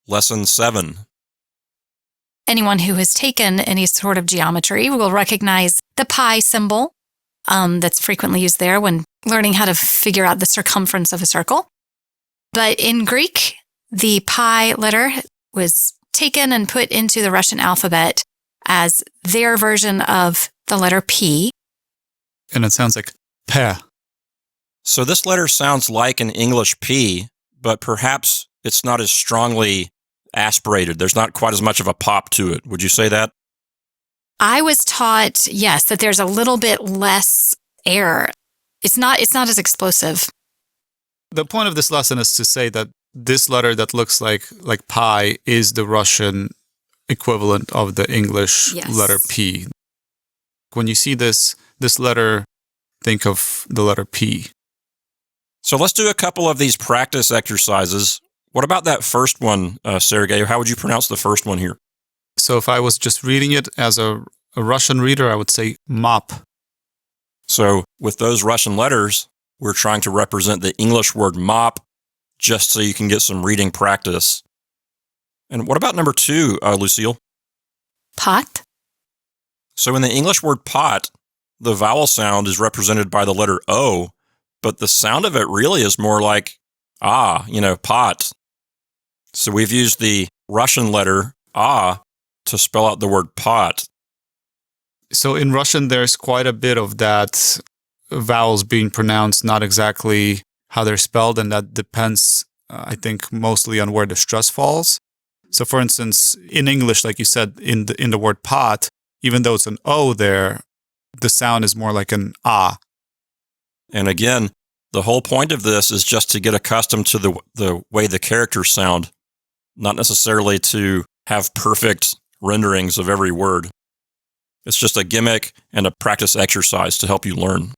Lesson 7. Anyone who has taken any sort of geometry will recognize the pi symbol that's frequently used there when learning how to figure out the circumference of a circle. But in Greek, the pi letter was taken and put into the Russian alphabet as their version of the letter P. And it sounds like pe. So this letter sounds like an English P, but perhaps it's not as strongly aspirated. There's not quite as much of a pop to it. Would you say that? I was taught, yes, that there's a little bit less air. It's not as explosive. The point of this lesson is to say that this letter that looks like pi is the Russian equivalent of the English letter P. When you see this letter, think of the letter P. So let's do a couple of these practice exercises. What about that first one, Sergey? How would you pronounce the first one here? So if I was just reading it as a Russian reader, I would say mop. So with those Russian letters, we're trying to represent the English word mop just so you can get some reading practice. And what about number 2, Lucille? Pot. So in the English word pot, the vowel sound is represented by the letter O, but the sound of it really is more like pot. So we've used the Russian letter to spell out the word pot. So in Russian, there's quite a bit of that vowels being pronounced not exactly how they're spelled, and that depends, I think, mostly on where the stress falls. So for instance, in English, like you said, in the word pot, even though it's an O there, the sound is more like an ah. And again, the whole point of this is just to get accustomed to the way the characters sound, not necessarily to have perfect renderings of every word. It's just a gimmick and a practice exercise to help you learn.